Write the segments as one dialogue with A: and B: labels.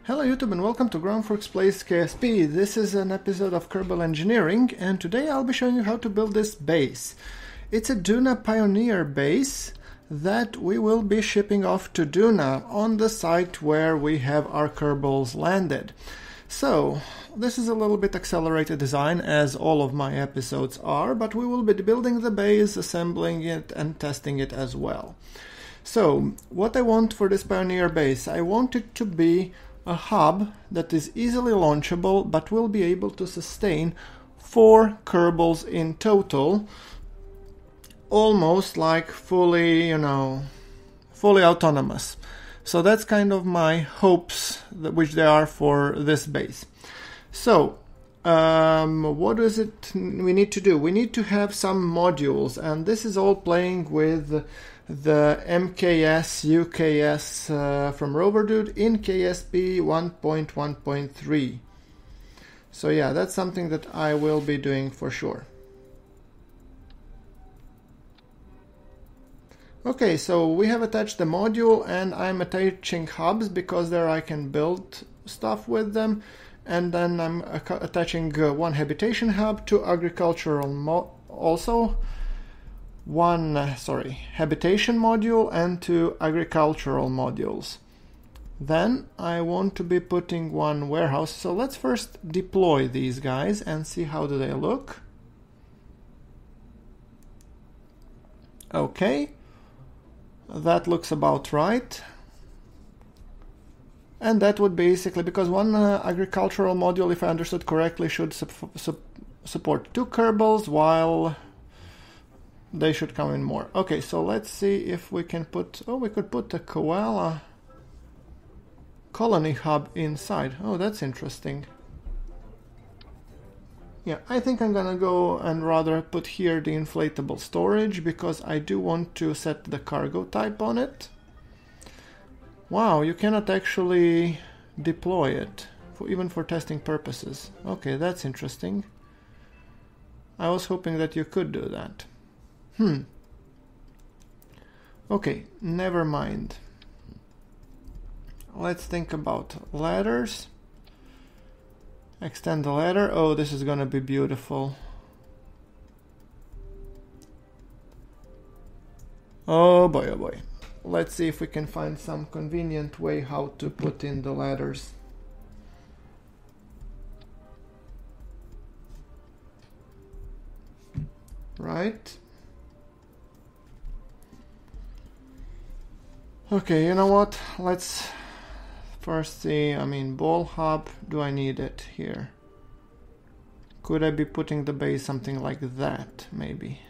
A: Hello YouTube and welcome to GrunfWorks Plays KSP. This is an episode of Kerbal Engineering and today I'll be showing you how to build this base. It's a Duna Pioneer base that we will be shipping off to Duna on the site where we have our Kerbals landed. So this is a little bit accelerated design as all of my episodes are, but we will be building the base, assembling it and testing it as well. So what I want for this Pioneer base, I want it to be a hub that is easily launchable but will be able to sustain 4 Kerbals in total, almost like fully autonomous. So that's kind of my hopes, which they are for this base. So what is it we need to do? We need to have some modules, and this is all playing with the MKS UKS from RoverDude in KSP 1.1.3. So yeah, that's something that I will be doing for sure. Okay, so we have attached the module and I'm attaching hubs because there I can build stuff with them, and then I'm attaching one habitation hub to agricultural habitation module and 2 agricultural modules. Then I want to be putting one warehouse. So let's first deploy these guys and see how do they look. Okay, that looks about right. And that would basically, because one agricultural module, if I understood correctly, should support 2 Kerbals, while they should come in more. Okay, so let's see if we can put... Oh, we could put a koala colony hub inside. Oh, that's interesting. Yeah, I think I'm gonna go and rather put here the inflatable storage, because I do want to set the cargo type on it. Wow, you cannot actually deploy it, even for testing purposes. Okay, that's interesting. I was hoping that you could do that. Okay, never mind. Let's think about ladders. Extend the ladder. Oh, this is gonna be beautiful. Oh boy, oh boy. Let's see if we can find some convenient way how to put in the ladders. Right. Okay, you know what? Let's first see, ball hub, do I need it here? Could I be putting the base something like that, maybe?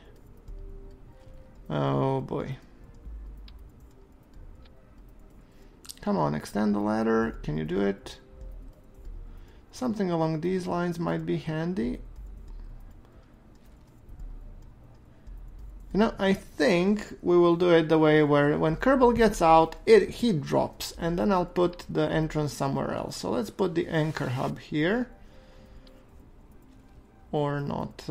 A: Oh boy. Come on, extend the ladder, can you do it? Something along these lines might be handy. I think we will do it the way where when Kerbal gets out, he drops, and then I'll put the entrance somewhere else. So let's put the anchor hub here. Or not.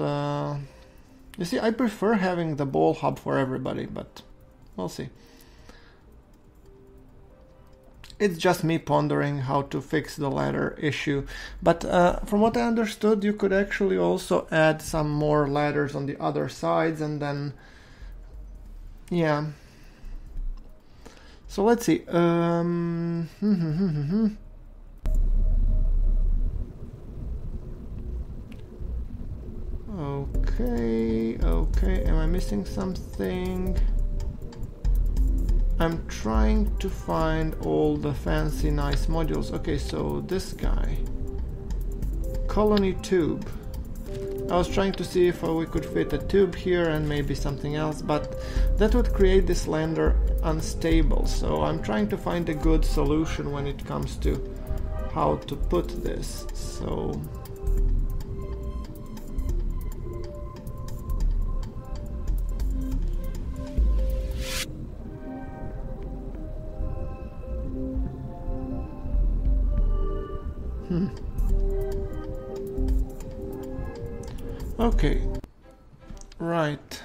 A: You see, I prefer having the ball hub for everybody, but we'll see. It's just me pondering how to fix the ladder issue. But from what I understood, you could actually also add some more ladders on the other sides, and then... yeah. So let's see. Okay. Am I missing something? I'm trying to find all the fancy nice modules. Okay, so this guy. Colony tube. I was trying to see if we could fit a tube here and maybe something else, but that would create this lander unstable. So I'm trying to find a good solution when it comes to how to put this. So okay, right.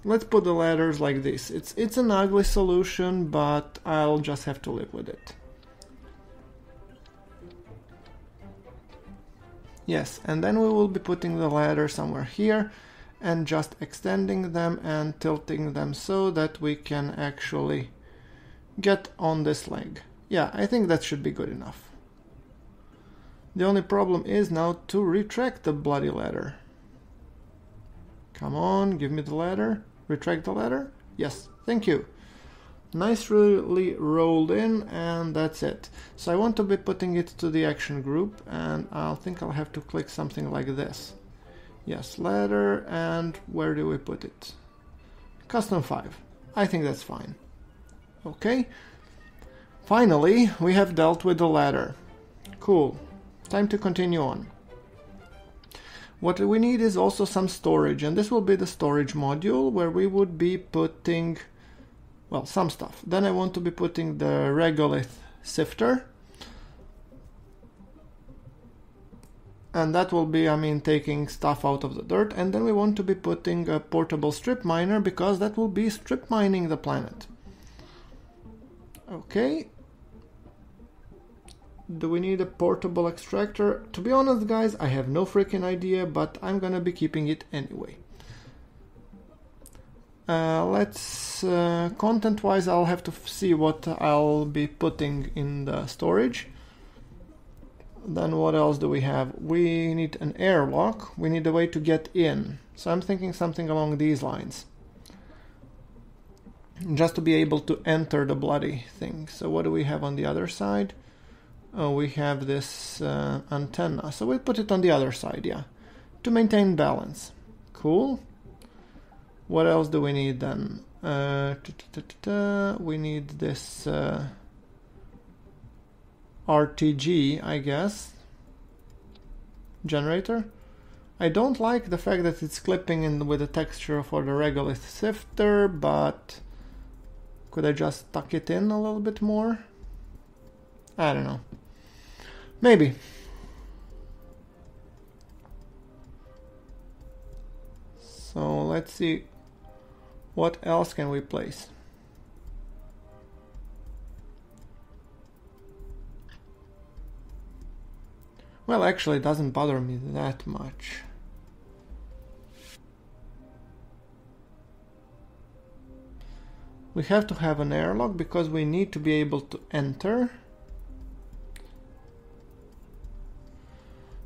A: Let's put the ladders like this. It's an ugly solution, but I'll just have to live with it. Yes, and then we will be putting the ladder somewhere here and just extending them and tilting them so that we can actually get on this leg. Yeah, I think that should be good enough. The only problem is now to retract the bloody ladder. Come on, give me the ladder. Retract the ladder. Yes, thank you. Nicely rolled in, and that's it. So I want to be putting it to the action group, and I think I'll have to click something like this. Yes, ladder, and where do we put it? Custom 5. I think that's fine. Okay. Finally, we have dealt with the ladder. Cool. Time to continue on. What we need is also some storage, and this will be the storage module where we would be putting, well, some stuff. Then I want to be putting the regolith sifter, and that will be, taking stuff out of the dirt. And then we want to be putting a portable strip miner, because that will be strip mining the planet. Okay. Do we need a portable extractor? To be honest, guys, I have no freaking idea, but I'm gonna be keeping it anyway. Content-wise, I'll have to see what I'll be putting in the storage. Then what else do we have? We need an airlock. We need a way to get in. So I'm thinking something along these lines. Just to be able to enter the bloody thing. So what do we have on the other side? Oh, we have this antenna, so we'll put it on the other side, yeah, to maintain balance. Cool. What else do we need then? We need this RTG, I guess, generator. I don't like the fact that it's clipping in with the texture for the regolith sifter, but could I just tuck it in a little bit more? I don't know. Maybe. So let's see. What else can we place? Well, actually, it doesn't bother me that much. We have to have an airlock because we need to be able to enter.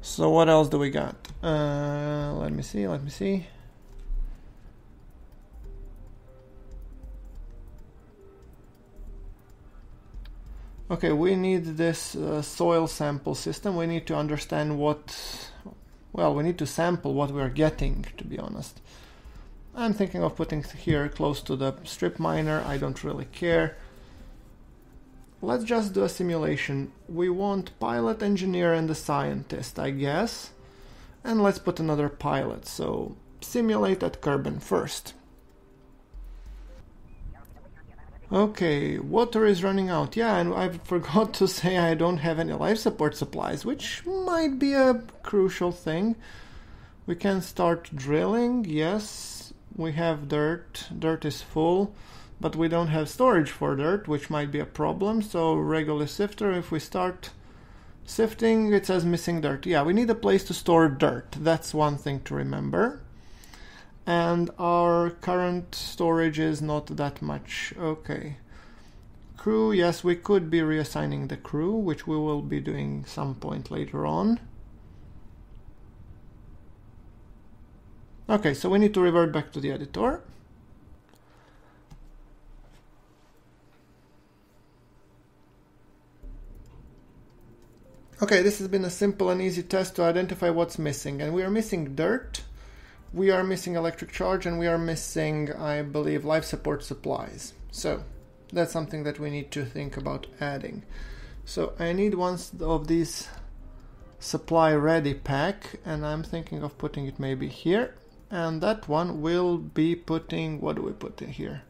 A: So what else do we got? Let me see. Okay, we need this soil sample system. We need to understand we need to sample what we're getting, to be honest. I'm thinking of putting it here close to the strip miner. I don't really care. Let's just do a simulation. We want pilot, engineer, and a scientist, I guess. And let's put another pilot. So simulate at Kerbin first. Okay, water is running out. Yeah, and I forgot to say I don't have any life support supplies, which might be a crucial thing. We can start drilling. Yes, we have dirt. Dirt is full. But we don't have storage for dirt, which might be a problem. So regular sifter, if we start sifting, it says missing dirt. Yeah, we need a place to store dirt. That's one thing to remember. And our current storage is not that much. Okay. Crew, yes, we could be reassigning the crew, which we will be doing some point later on. Okay, so we need to revert back to the editor. Okay, this has been a simple and easy test to identify what's missing. And we are missing dirt, we are missing electric charge, and we are missing, I believe, life support supplies. So that's something that we need to think about adding. So I need one of these supply ready pack, and I'm thinking of putting it maybe here. And that one will be putting, what do we put in here?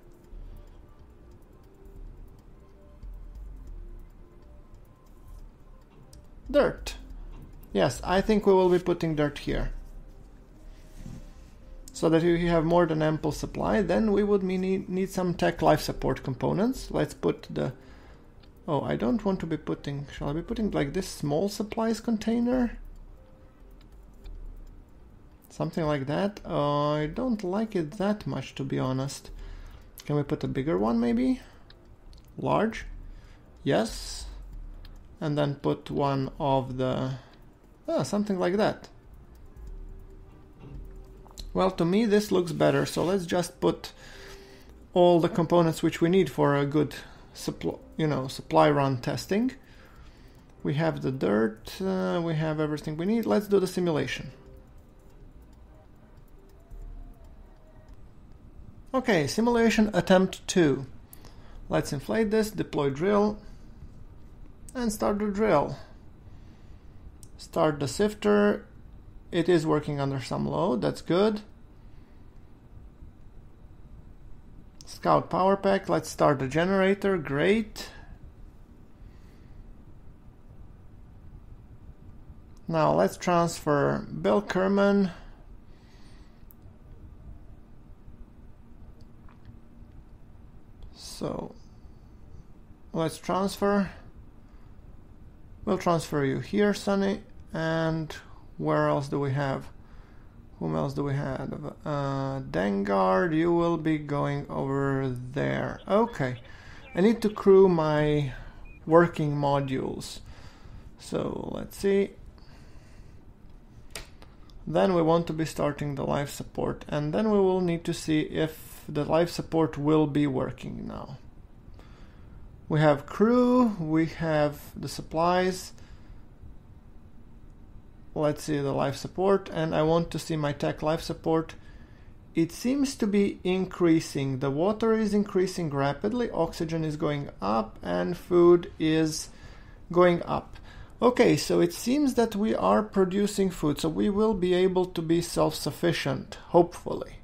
A: Dirt. Yes, I think we will be putting dirt here. so that if you have more than ample supply, then we would need some tech life support components. Let's put the... Oh, I don't want to be putting... Shall I be putting like this small supplies container? Something like that. I don't like it that much, to be honest. Can we put a bigger one maybe? Large? Yes. And then put one of the... something like that. Well, to me this looks better, so let's just put all the components which we need for a good supply run testing. We have the dirt, we have everything we need. Let's do the simulation. Okay, simulation attempt 2. Let's inflate this, deploy drill, and start the drill. Start the sifter. It is working under some load, that's good. Scout power pack, let's start the generator, great. Now let's transfer Bill Kerman. So let's transfer. We'll transfer you here, Sonny. And where else do we have? Whom else do we have? Dengard, you will be going over there. Okay. I need to crew my working modules. So let's see. Then we want to be starting the life support, and then we will need to see if the life support will be working now. We have crew, we have the supplies. Let's see the life support, and I want to see my tech life support. It seems to be increasing. The water is increasing rapidly, oxygen is going up, and food is going up. Okay, so it seems that we are producing food, so we will be able to be self-sufficient, hopefully.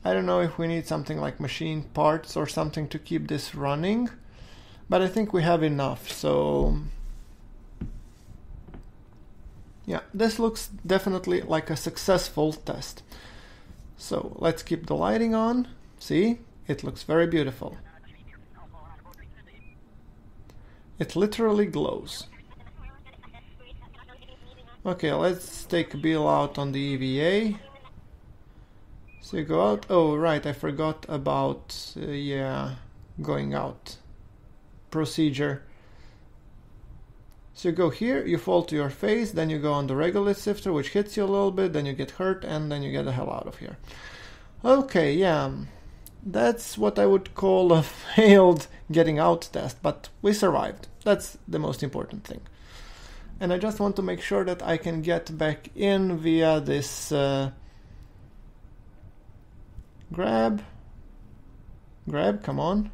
A: I don't know if we need something like machine parts or something to keep this running, but I think we have enough, so... Yeah, this looks definitely like a successful test. So let's keep the lighting on. See, it looks very beautiful. It literally glows. Okay, let's take Bill out on the EVA. So you go out. Oh, right, I forgot about, going out procedure. So you go here, you fall to your face, then you go on the regolith sifter, which hits you a little bit, then you get hurt, and then you get the hell out of here. Okay, yeah, that's what I would call a failed getting out test, but we survived. That's the most important thing. And I just want to make sure that I can get back in via this grab, come on.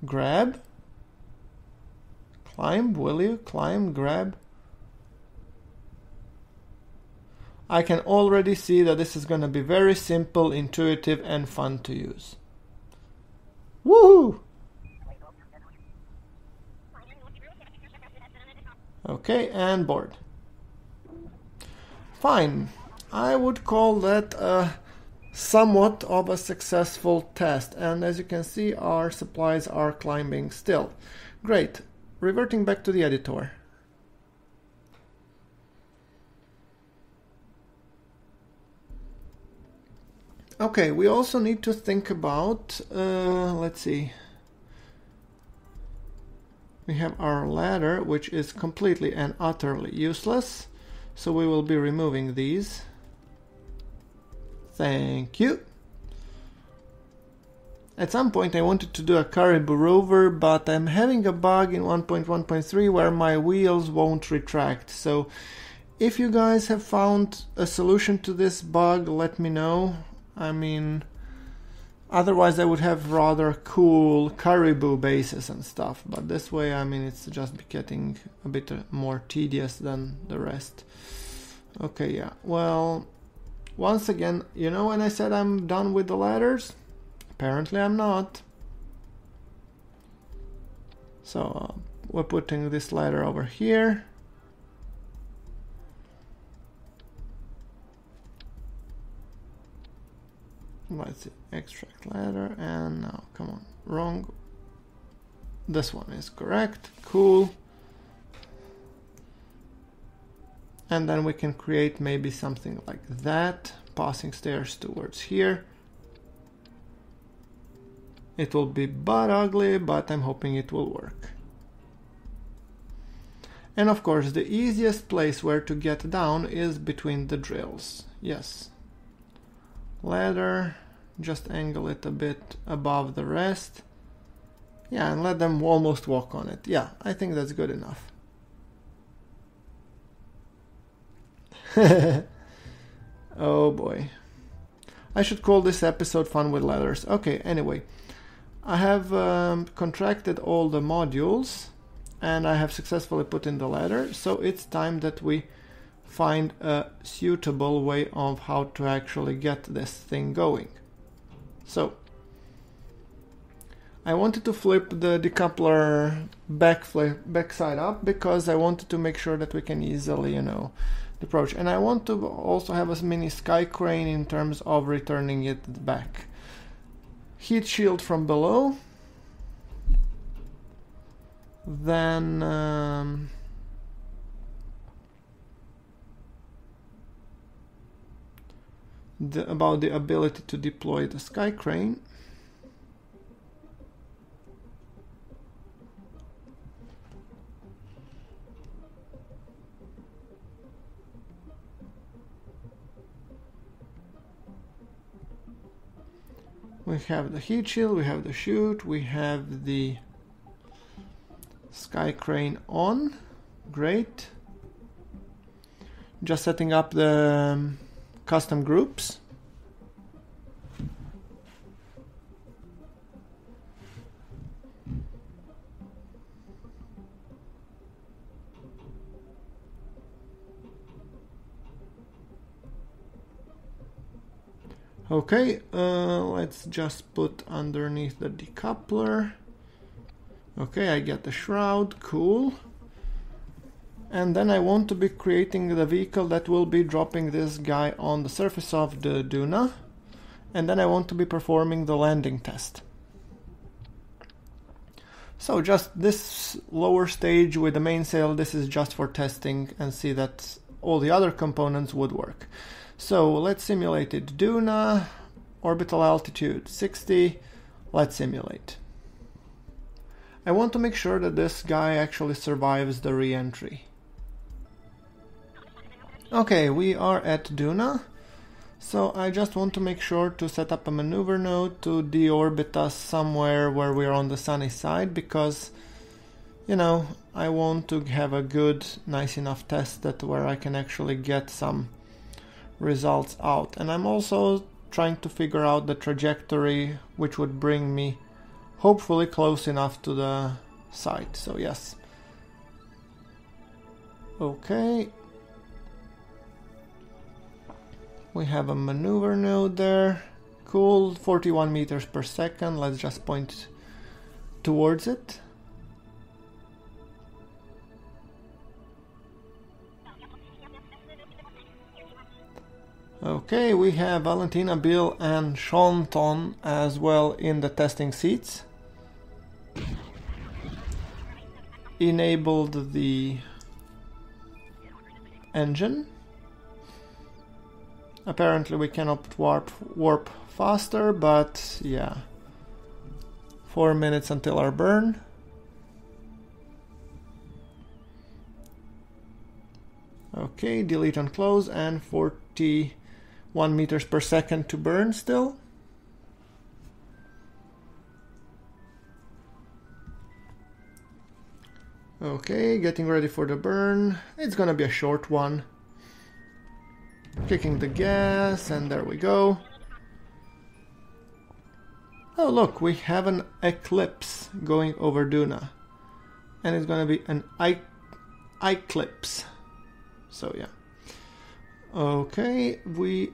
A: Grab. Climb, will you? Climb, grab. I can already see that this is going to be very simple, intuitive, and fun to use. Woohoo! Okay, and board. Fine. I would call that somewhat of a successful test. And as you can see, our supplies are climbing still. Great. Reverting back to the editor. Okay, we also need to think about, let's see. We have our ladder, which is completely and utterly useless. So we will be removing these. Thank you. At some point I wanted to do a Caribou rover, but I'm having a bug in 1.1.3 where my wheels won't retract. So if you guys have found a solution to this bug, let me know. I mean, otherwise I would have rather cool Caribou bases and stuff, but this way, I mean, it's just getting a bit more tedious than the rest. Okay, yeah, well, once again, you know when I said I'm done with the ladders? Apparently I'm not. So we're putting this ladder over here. Let's see, extract ladder, and now, come on, wrong. This one is correct, cool. And then we can create maybe something like that, passing stairs towards here. It will be butt ugly, but I'm hoping it will work. And of course, the easiest place where to get down is between the drills. Yes. Ladder, just angle it a bit above the rest. Yeah, and let them almost walk on it. Yeah, I think that's good enough. Oh boy. I should call this episode Fun with Ladders. Okay, anyway. I have contracted all the modules and I have successfully put in the ladder. So it's time that we find a suitable way of how to actually get this thing going. So I wanted to flip the decoupler back side up because I wanted to make sure that we can easily, approach. And I want to also have a mini sky crane in terms of returning it back. Heat shield from below. Then about the ability to deploy the sky crane. We have the heat shield, we have the chute, we have the sky crane on. Great. Just setting up the custom groups. Okay, let's just put underneath the decoupler. Okay, I get the shroud, cool. And then I want to be creating the vehicle that will be dropping this guy on the surface of the Duna. And then I want to be performing the landing test. So just this lower stage with the mainsail, this is just for testing and see that all the other components would work. So let's simulate it. Duna, orbital altitude 60, let's simulate. I want to make sure that this guy actually survives the re-entry. Okay, we are at Duna. So I just want to make sure to set up a maneuver node to deorbit us somewhere where we're on the sunny side, because, I want to have a good, nice enough test that where I can actually get some results out. And I'm also trying to figure out the trajectory which would bring me hopefully close enough to the site. So yes. Okay. We have a maneuver node there. Cool, 41 meters per second. Let's just point towards it. Okay, we have Valentina, Bill and Shanton as well in the testing seats. Enabled the engine. Apparently we cannot warp faster, but yeah. 4 minutes until our burn. Okay, delete and close, and 41 meters per second to burn still. Okay, getting ready for the burn. It's gonna be a short one. Kicking the gas, and there we go. Oh look, we have an eclipse going over Duna. And it's gonna be an eclipse. So yeah. Okay, we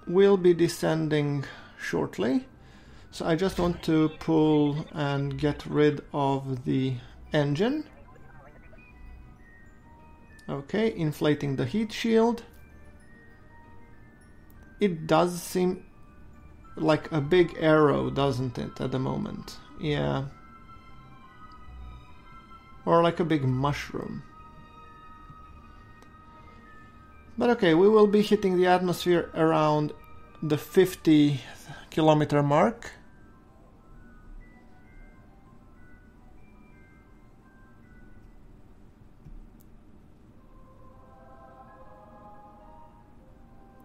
A: will be descending shortly. So I just want to pull and get rid of the engine. Okay, inflating the heat shield. It does seem like a big arrow, doesn't it, at the moment? Yeah. Or like a big mushroom. But okay, we will be hitting the atmosphere around the 50-kilometer mark.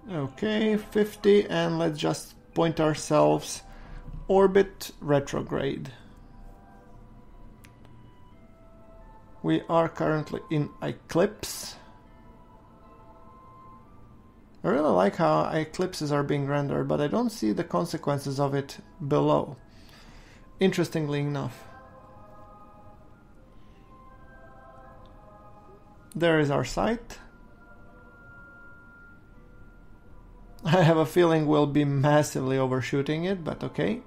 A: Okay, 50, and let's just point ourselves orbit retrograde. We are currently in eclipse. I really like how eclipses are being rendered, but I don't see the consequences of it below, interestingly enough. There is our site. I have a feeling we'll be massively overshooting it, but okay.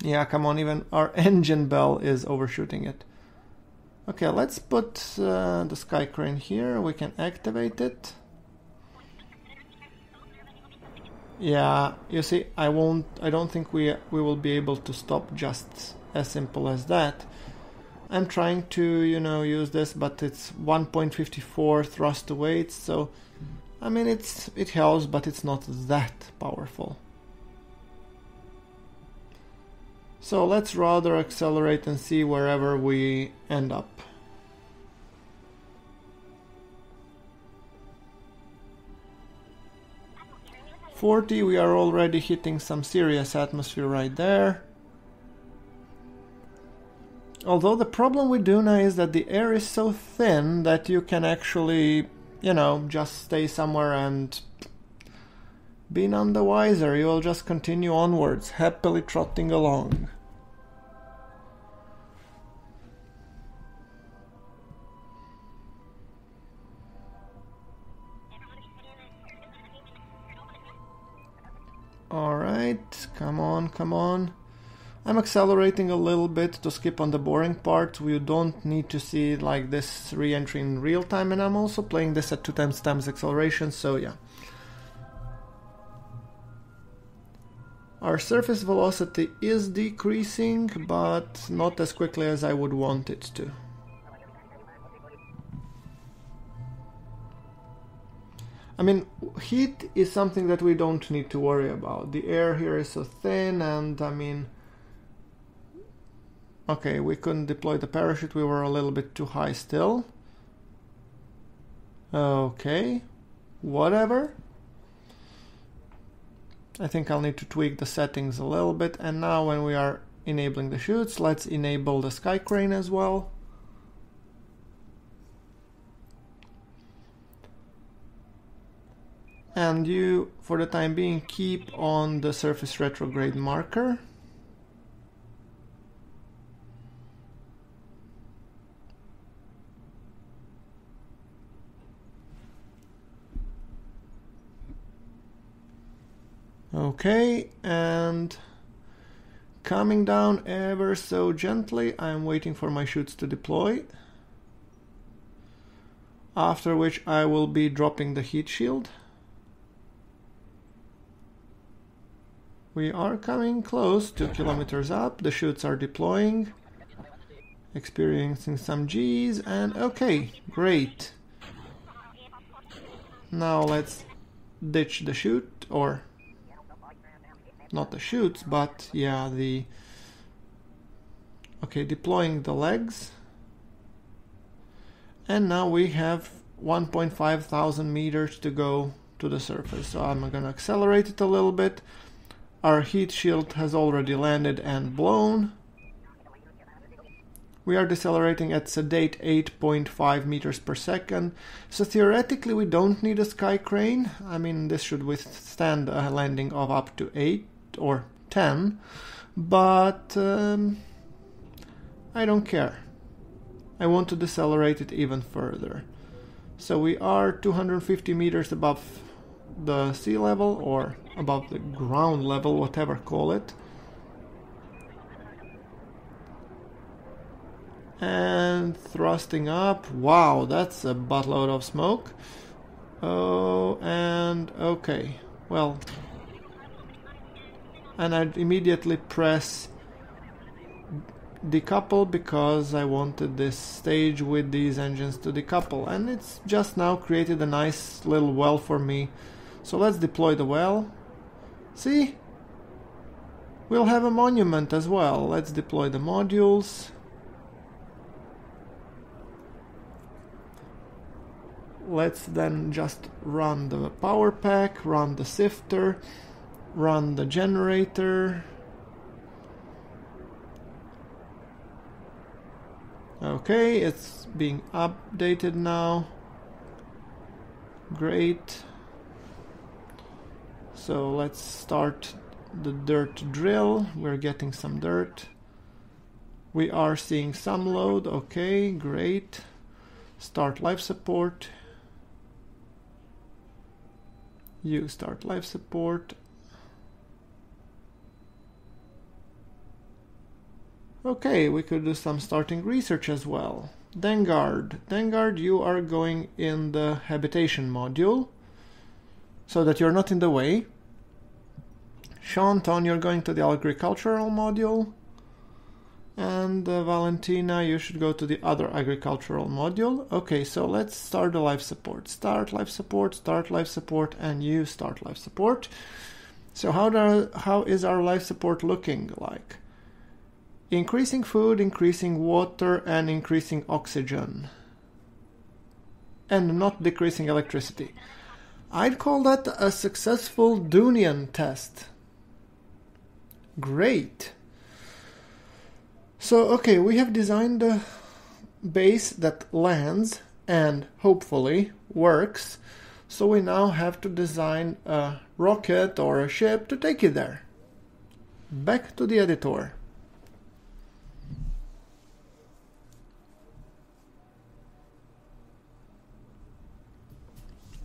A: Yeah, come on, even our engine bell is overshooting it. Okay, let's put the sky crane here. We can activate it. Yeah, you see, I don't think we will be able to stop just as simple as that. I'm trying to, use this, but it's 1.54 thrust to weight, so I mean it helps, but it's not that powerful. So let's rather accelerate and see wherever we end up. .40, we are already hitting some serious atmosphere right there. Although the problem with Duna is that the air is so thin that you can actually, just stay somewhere and be none the wiser. You will just continue onwards, happily trotting along. Alright, come on, come on. I'm accelerating a little bit to skip on the boring part. We don't need to see like this re-entry in real time, and I'm also playing this at 2 times acceleration, so yeah. Our surface velocity is decreasing, but not as quickly as I would want it to. I mean, heat is something that we don't need to worry about. The air here is so thin, and I mean... Okay, we couldn't deploy the parachute, we were a little bit too high still. Okay, whatever. I think I'll need to tweak the settings a little bit, and now when we are enabling the chutes, let's enable the sky crane as well. And you, for the time being, keep on the surface retrograde marker. Okay, and coming down ever so gently, I'm waiting for my chutes to deploy. After which I will be dropping the heat shield. We are coming close, 2 kilometers up, the chutes are deploying, experiencing some G's, and okay, great. Now let's ditch the chute, or not the chutes, but yeah, okay, deploying the legs. And now we have 1,500 meters to go to the surface, so I'm gonna accelerate it a little bit. Our heat shield has already landed and blown. We are decelerating at sedate 8.5 meters per second, so theoretically we don't need a sky crane. I mean, this should withstand a landing of up to 8 or 10, but I don't care. I want to decelerate it even further. So we are 250 meters above the sea level, or above the ground level, whatever call it. And thrusting up. Wow, that's a buttload of smoke. Oh, and okay. Well, and I'd immediately press decouple because I wanted this stage with these engines to decouple, and it's just now created a nice little well for me. So let's deploy the well. See? We'll have a monument as well. Let's deploy the modules. Let's then just run the power pack, run the sifter, run the generator. Okay, it's being updated now. Great. So let's start the dirt drill. We're getting some dirt. We are seeing some load. Okay, great. Start life support. You start life support. Okay, we could do some starting research as well. Dengard. Dengard, you are going in the habitation module so that you're not in the way. Shanton, you're going to the agricultural module. And Valentina, you should go to the other agricultural module. Okay, so let's start the life support. Start life support, and you start life support. So how is our life support looking like? Increasing food, increasing water, and increasing oxygen. And not decreasing electricity. I'd call that a successful Dunian test. Great. So, okay, we have designed a base that lands and hopefully works. So we now have to design a rocket or a ship to take it there. Back to the editor.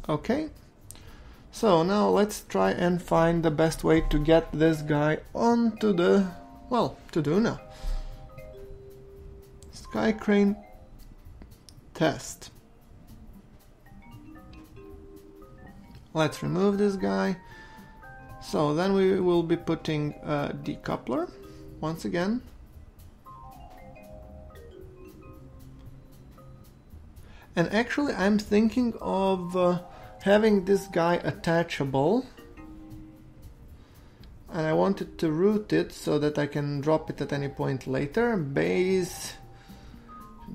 A: Okay, so now let's try and find the best way to get this guy onto the, well, to Duna. Sky crane test. Let's remove this guy. So then we will be putting a decoupler once again. And actually I'm thinking of having this guy attachable, and I wanted to route it so that I can drop it at any point later. Base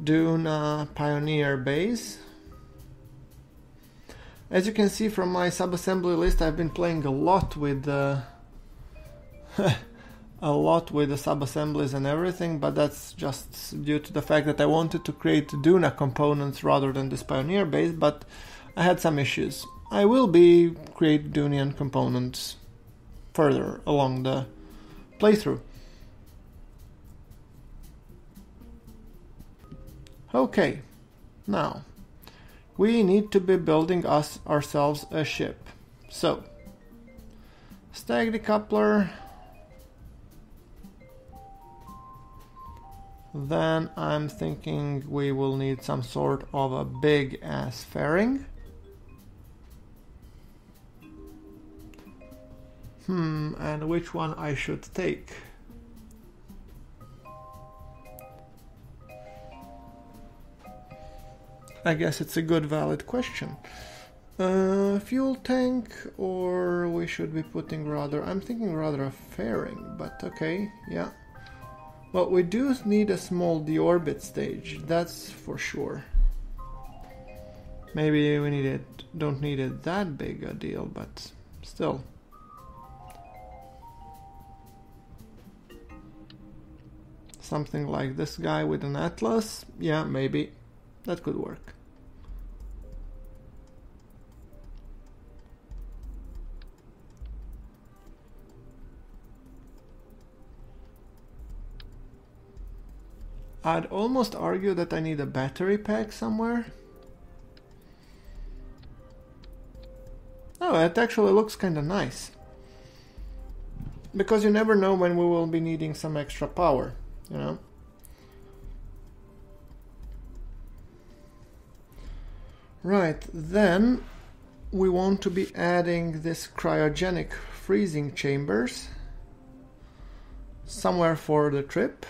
A: Duna Pioneer Base. As you can see from my subassembly list, I've been playing a lot with a lot with the subassemblies and everything, but that's just due to the fact that I wanted to create Duna components rather than this Pioneer base, but I had some issues. I will be create Dunian components further along the playthrough. Okay, now we need to be building ourselves a ship. So, stack decoupler. Then I'm thinking we will need some sort of a big ass fairing. And which one I should take? I guess it's a good valid question. Fuel tank, or we should be putting rather, I'm thinking rather a fairing, but okay, yeah. Well, we do need a small deorbit stage, that's for sure. Maybe we don't need it that big a deal, but still. Something like this guy with an Atlas, yeah, maybe. That could work. I'd almost argue that I need a battery pack somewhere. Oh, it actually looks kinda nice. Because you never know when we will be needing some extra power, you know. Right, then we want to be adding this cryogenic freezing chambers somewhere for the trip.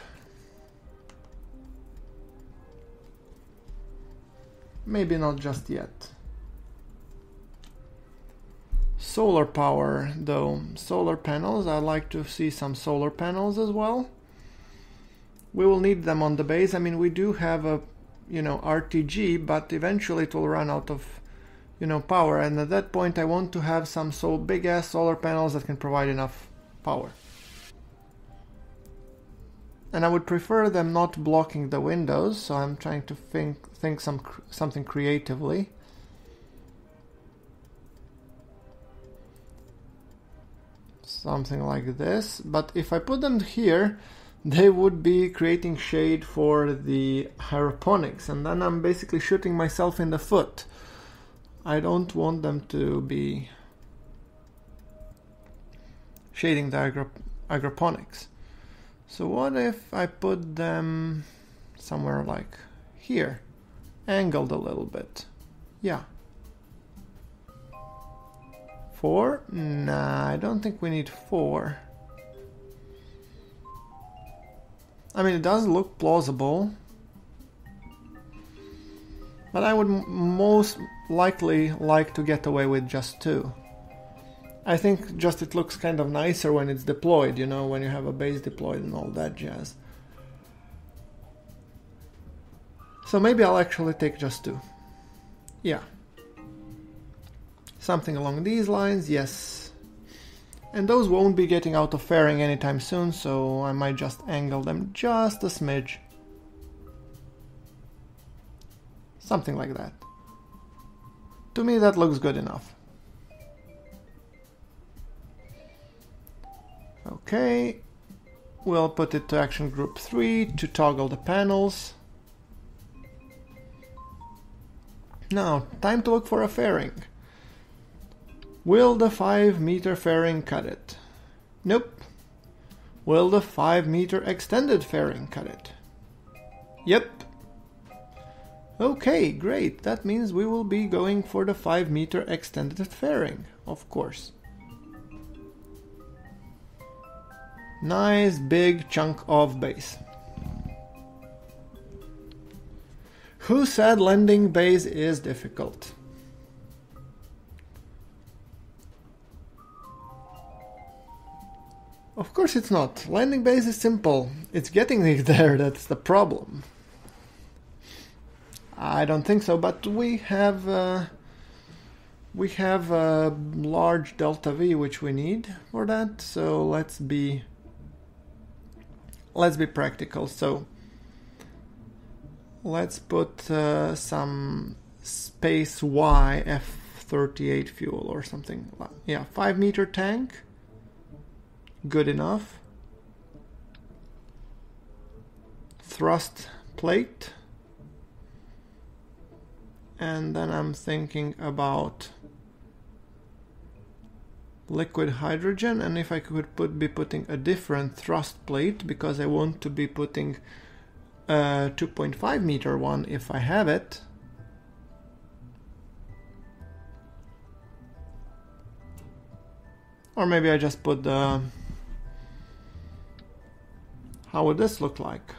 A: Maybe not just yet. Solar power though, solar panels, I'd like to see some solar panels as well. We will need them on the base. I mean, we do have a, RTG, but eventually it will run out of, power. And at that point I want to have some big ass solar panels that can provide enough power. And I would prefer them not blocking the windows, so I'm trying to think something creatively. Something like this, but if I put them here, they would be creating shade for the hydroponics, and then I'm basically shooting myself in the foot. I don't want them to be shading the hydroponics. So what if I put them somewhere like here, angled a little bit? Yeah. 4? Nah, I don't think we need 4. I mean, it does look plausible, but I would most likely like to get away with just 2. I think just it looks kind of nicer when it's deployed, when you have a base deployed and all that jazz. So maybe I'll actually take just 2. Yeah. Something along these lines, yes. And those won't be getting out of fairing anytime soon, so I might just angle them just a smidge. Something like that. To me that looks good enough. Okay, we'll put it to action group 3 to toggle the panels. Now, time to look for a fairing. Will the 5-meter fairing cut it? Nope. Will the 5-meter extended fairing cut it? Yep. Okay, great. That means we will be going for the 5-meter extended fairing, of course. Nice big chunk of base. Who said landing base is difficult? Of course it's not. Landing base is simple. It's getting there that's the problem. I don't think so, but we have a large delta V which we need for that. So let's be practical. So let's put some space Y F38 fuel or something. Yeah, 5-meter tank. Good enough. Thrust plate. And then I'm thinking about liquid hydrogen, and if I could be putting a different thrust plate, because I want to be putting a 2.5 meter one if I have it. Or maybe I just put the... How would this look like?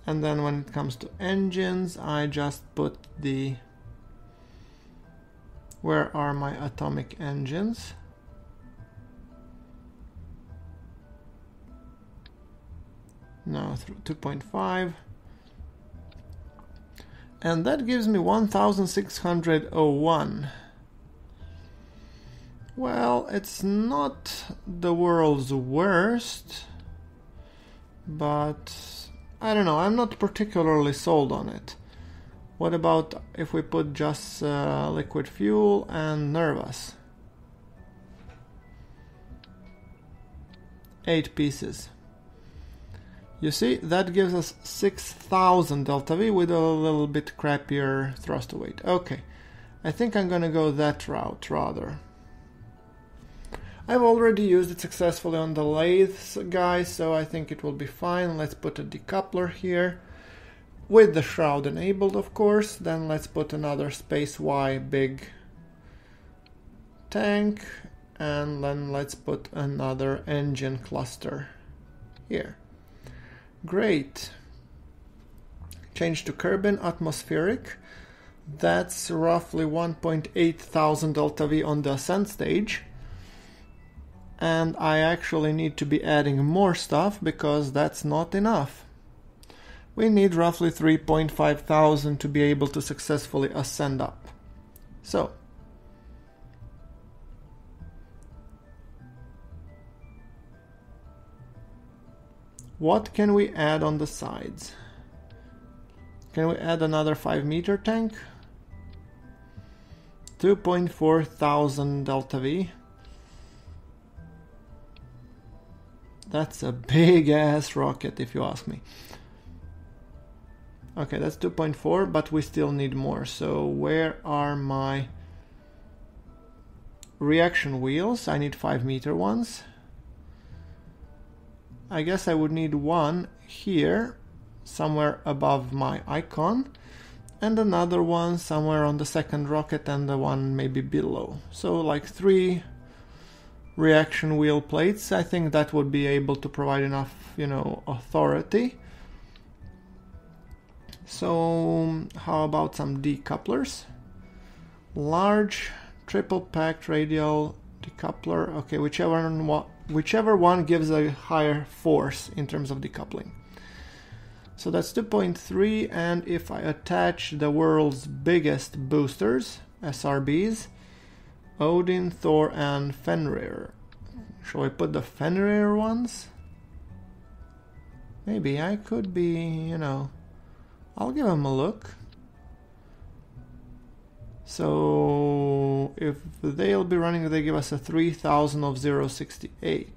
A: And then when it comes to engines, I just put the... Where are my atomic engines? No, 2.5. And that gives me 1601. Well, it's not the world's worst, but I don't know, I'm not particularly sold on it. What about if we put just liquid fuel and nervous? 8 pieces. You see, that gives us 6000 delta V with a little bit crappier thrust to weight. Okay, I think I'm gonna go that route rather. I've already used it successfully on the lathes, guys, so I think it will be fine. Let's put a decoupler here. with the shroud enabled, of course. Then let's put another Space Y big tank, and then let's put another engine cluster here. Great. Change to Kerbal atmospheric. That's roughly 1.8 thousand delta V on the ascent stage. And I actually need to be adding more stuff because that's not enough. We need roughly 3.5 thousand to be able to successfully ascend up. So, what can we add on the sides? Can we add another 5-meter tank? 2.4 thousand delta V. That's a big ass rocket if you ask me. Okay, that's 2.4, but we still need more. So where are my reaction wheels? I need 5-meter ones. I guess I would need one here, somewhere above my icon, and another one somewhere on the second rocket, and the one maybe below. So like 3 reaction wheel plates. I think that would be able to provide enough, authority. So how about some decouplers? Large triple packed radial decoupler. Okay, whichever one gives a higher force in terms of decoupling. So that's 2.3, and if I attach the world's biggest boosters, SRBs, Odin, Thor, and Fenrir. Shall we put the Fenrir ones? Maybe I could be, I'll give them a look. So if they'll be running, they give us a 3000 of 0.68.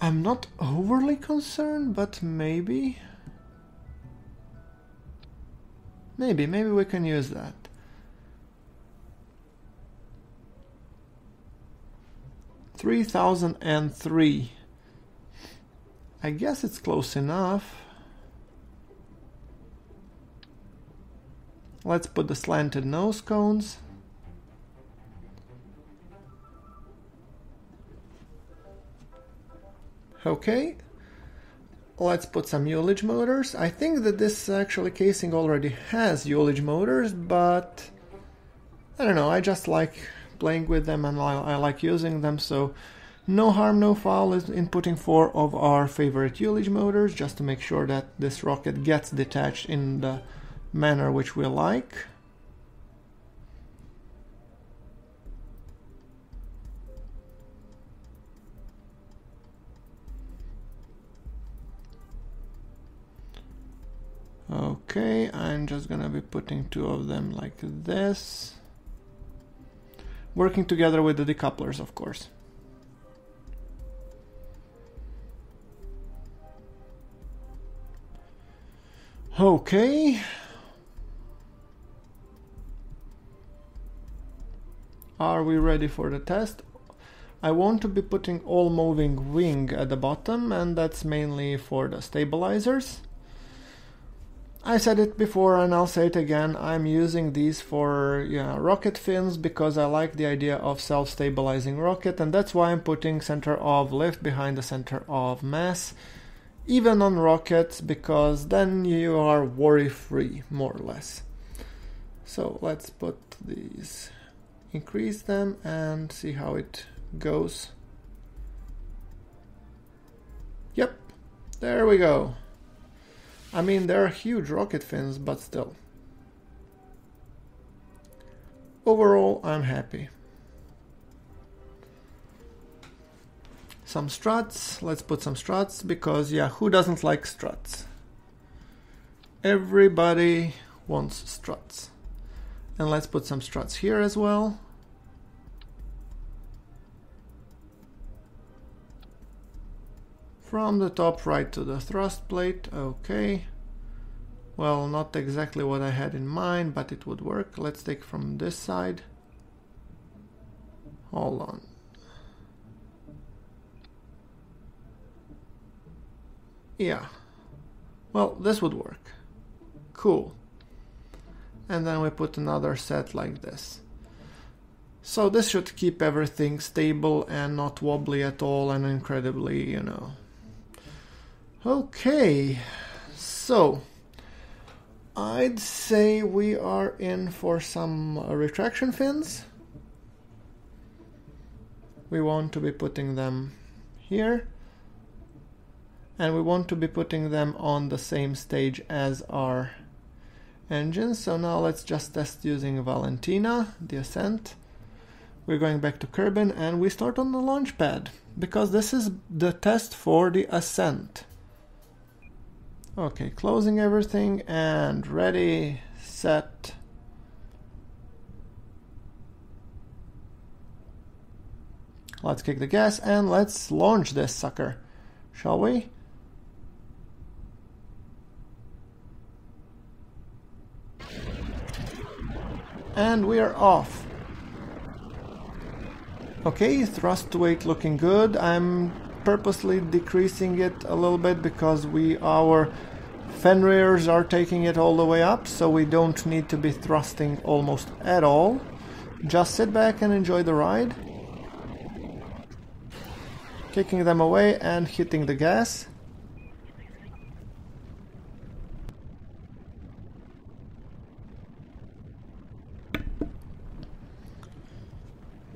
A: I'm not overly concerned, but maybe we can use that. $3,003. I guess it's close enough. Let's put the slanted nose cones. Okay. Let's put some Ullage motors. I think that this actually casing already has Ullage motors, but I don't know, I just like playing with them and I like using them, so no harm, no foul in putting 4 of our favorite Ullage motors, just to make sure that this rocket gets detached in the manner which we like. Okay, I'm just gonna be putting 2 of them like this. Working together with the decouplers, of course. Okay. Are we ready for the test? I want to be putting all moving wing at the bottom, and that's mainly for the stabilizers. I said it before and I'll say it again, I'm using these for rocket fins because I like the idea of self-stabilizing rocket, and that's why I'm putting center of lift behind the center of mass, even on rockets, because then you are worry-free, more or less. So let's put these, increase them and see how it goes. Yep, there we go. I mean, they're huge rocket fins, but still. Overall, I'm happy. Some struts, let's put some struts, because who doesn't like struts? Everybody wants struts. And let's put some struts here as well. From the top right to the thrust plate, okay. Well, not exactly what I had in mind, but it would work. Let's take from this side. Hold on. Yeah. Well, this would work. Cool. And then we put another set like this. So this should keep everything stable and not wobbly at all and incredibly, you know. Okay. So I'd say we are in for some retraction fins. We want to be putting them here. And we want to be putting them on the same stage as our engines. So now let's just test using Valentina, the ascent. We're going back to Kerbin and we start on the launch pad because this is the test for the ascent. Okay, closing everything and ready, set. Let's kick the gas and let's launch this sucker, shall we? And we are off. Okay, thrust weight looking good. I'm purposely decreasing it a little bit because our fan rears are taking it all the way up, so we don't need to be thrusting almost at all. Just sit back and enjoy the ride. Kicking them away and hitting the gas.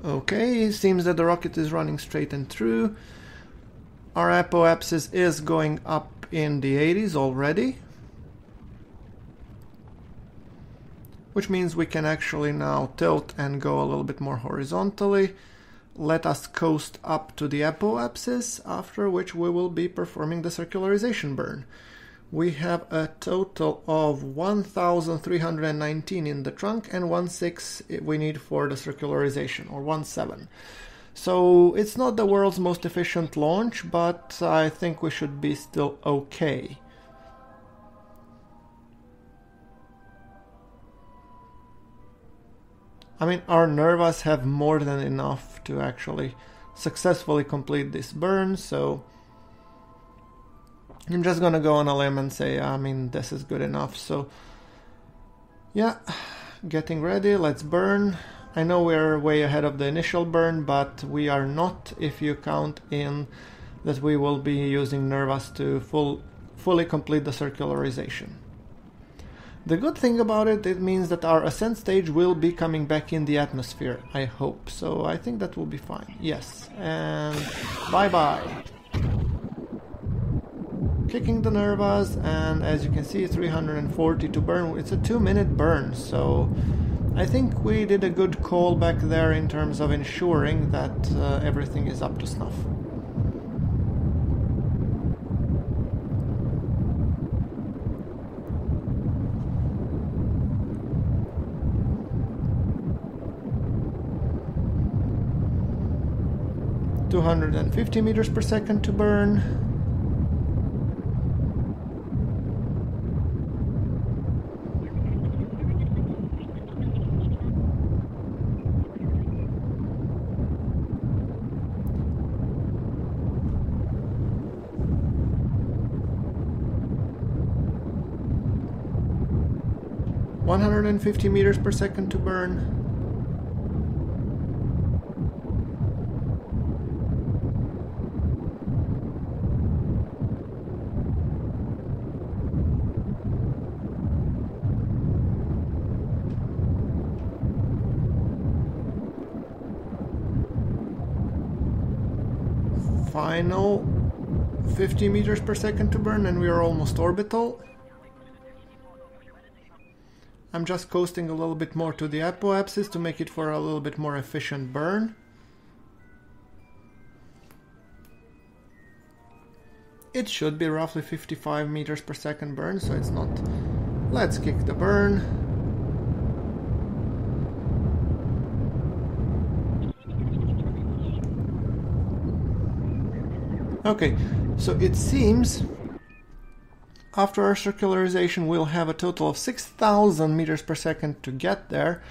A: Okay, it seems that the rocket is running straight and true. Our apoapsis is going up in the 80s already, which means we can actually now tilt and go a little bit more horizontally. Let us coast up to the apoapsis, after which we will be performing the circularization burn. We have a total of 1,319 in the trunk and 1,600 we need for the circularization, or 1,700. So it's not the world's most efficient launch, but I think we should be still okay. I mean, our Nervas have more than enough to actually successfully complete this burn, so I'm just gonna go on a limb and say, I mean, this is good enough. So yeah, getting ready, let's burn. I know we're way ahead of the initial burn, but we are not if you count in that we will be using Nervas to fully complete the circularization. The good thing about it, it means that our ascent stage will be coming back in the atmosphere, I hope. So I think that will be fine. Yes, and bye-bye. Kicking the Nervas, and as you can see, 340 to burn. It's a 2-minute burn, so I think we did a good call back there in terms of ensuring that everything is up to snuff. (250 meters per second to burn). (150 meters per second to burn). Final 50 meters per second to burn, and we are almost orbital. I'm just coasting a little bit more to the apoapsis to make it for a little bit more efficient burn. It should be roughly 55 meters per second burn, so it's not. Let's kick the burn. Okay, so it seems after our circularization we'll have a total of 6,000 meters per second to get there,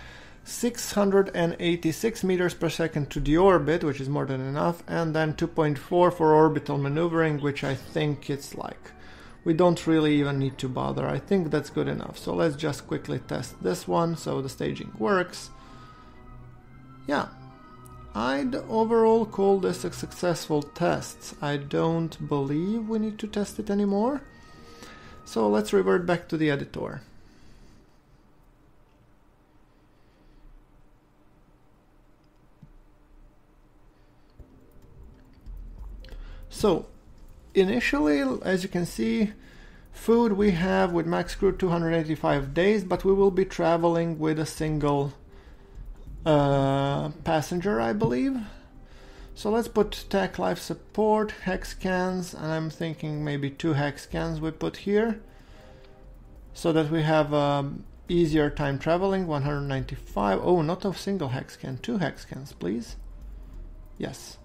A: 686 meters per second to the orbit, which is more than enough, and then 2.4 for orbital maneuvering, which I think it's like we don't really even need to bother. I think that's good enough. So let's just quickly test this one so the staging works. Yeah, I'd overall call this a successful test. I don't believe we need to test it anymore. So let's revert back to the editor. So initially, as you can see, food we have with max crew 285 days, but we will be traveling with a single passenger, I believe. So let's put tech life support, hex scans, and I'm thinking maybe 2 hex scans we put here so that we have easier time traveling. 195. Oh, not a single hex scan, 2 hex scans, please. Yes.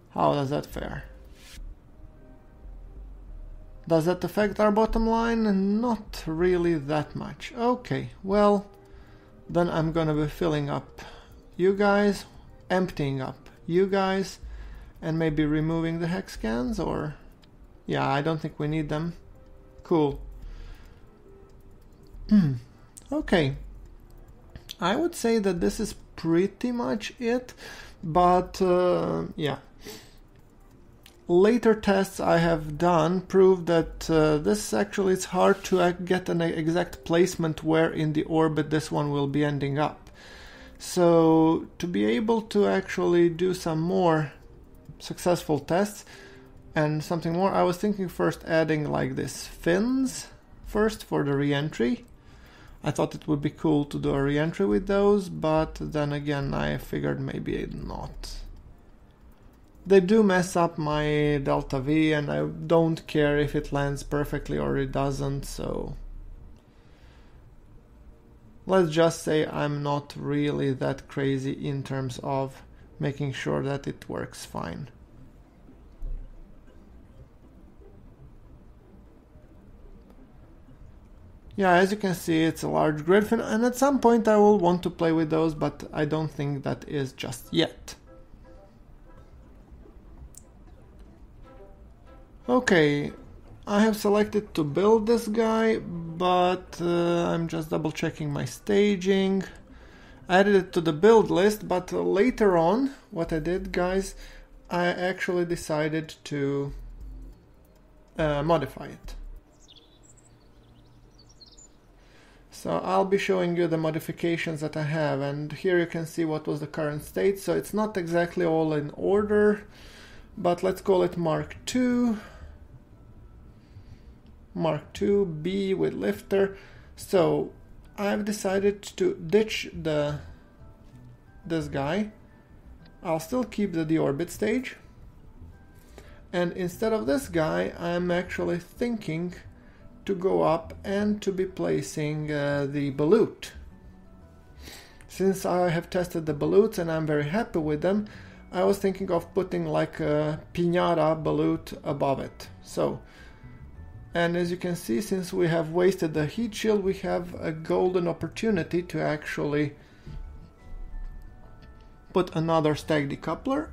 A: How does that fare? Does that affect our bottom line? Not really that much. Okay, well, then I'm gonna be filling up you guys, emptying up you guys, and maybe removing the hex scans, or... yeah, I don't think we need them. Cool. Okay. I would say that this is pretty much it, but yeah. Later tests I have done prove that this actually it's hard to get an exact placement where in the orbit this one will be ending up. So to be able to actually do some more successful tests and something more, I was thinking first adding like this fins first for the re-entry. I thought it would be cool to do a re-entry with those, but then again I figured maybe not. They do mess up my delta V, and I don't care if it lands perfectly or it doesn't, so let's just say I'm not really that crazy in terms of making sure that it works fine. Yeah, as you can see, it's a large grid fin, and at some point I will want to play with those, but I don't think that is just yet. Okay, I have selected to build this guy, but I'm just double checking my staging. I added it to the build list, but later on, what I did, guys, I actually decided to modify it. So I'll be showing you the modifications that I have, and here you can see what was the current state. So it's not exactly all in order, but let's call it Mark II. Mark II B with lifter. So I've decided to ditch this guy. I'll still keep the deorbit stage, and instead of this guy I'm actually thinking to go up and to be placing the balut. Since I have tested the balutes and I'm very happy with them, I was thinking of putting like a piñata balut above it. So, and as you can see, since we have wasted the heat shield, we have a golden opportunity to actually put another stack decoupler.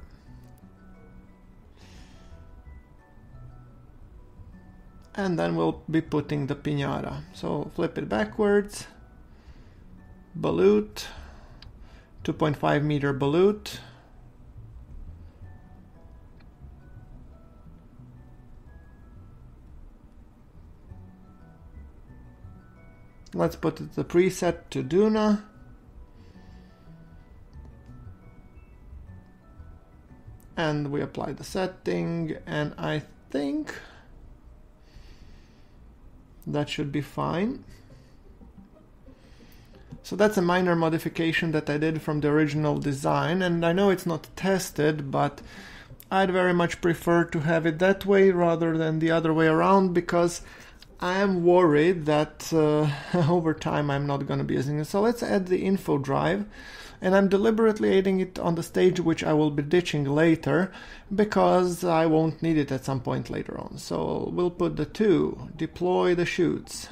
A: And then we'll be putting the piñata. So flip it backwards. Balut. 2.5 meter balut. Let's put the preset to Duna. And we apply the setting, and I think that should be fine. So that's a minor modification that I did from the original design, and I know it's not tested, but I'd very much prefer to have it that way rather than the other way around, because I am worried that over time I'm not going to be using it. So let's add the info drive, and I'm deliberately adding it on the stage which I will be ditching later because I won't need it at some point later on. So we'll put the 2, deploy the chutes.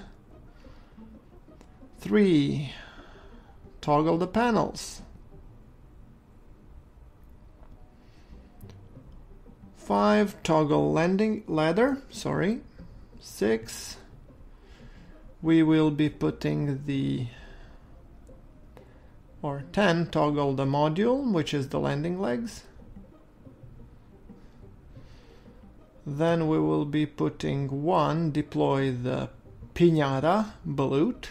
A: 3, toggle the panels. 5, toggle landing ladder, sorry. 6, we will be putting the, or 10, toggle the module, which is the landing legs. Then we will be putting 1, deploy the Piñata balut.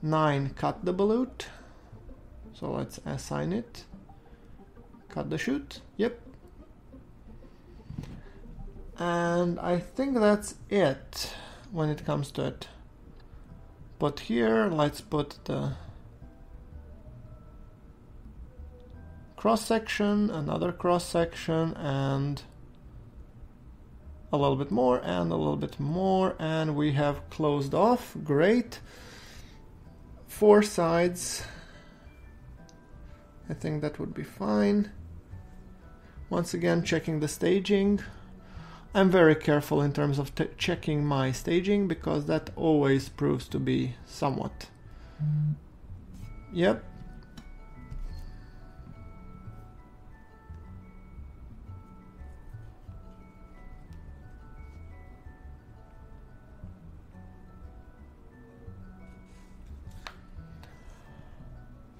A: 9, cut the balut. So let's assign it. Cut the chute. Yep. And I think that's it when it comes to it. But here, let's put the cross section, another cross section, and a little bit more, and a little bit more, and we have closed off. Great. 4 sides. I think that would be fine. Once again, checking the staging. I'm very careful in terms of checking my staging because that always proves to be somewhat. Yep.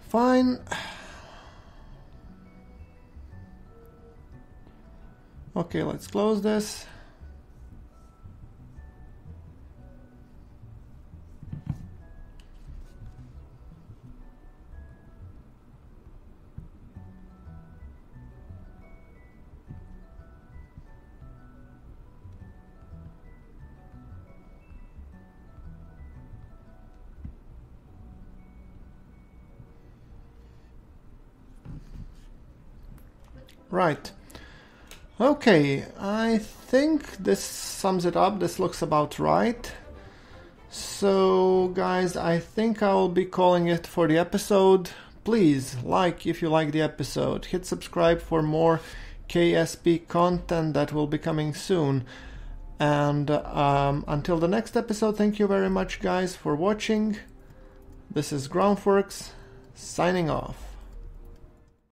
A: Fine. Okay, let's close this. Right. Okay, I think this sums it up. This looks about right. So, guys, I think I'll be calling it for the episode. Please like if you like the episode. Hit subscribe for more KSP content that will be coming soon. And until the next episode, thank you very much, guys, for watching. This is GrunfWorks signing off.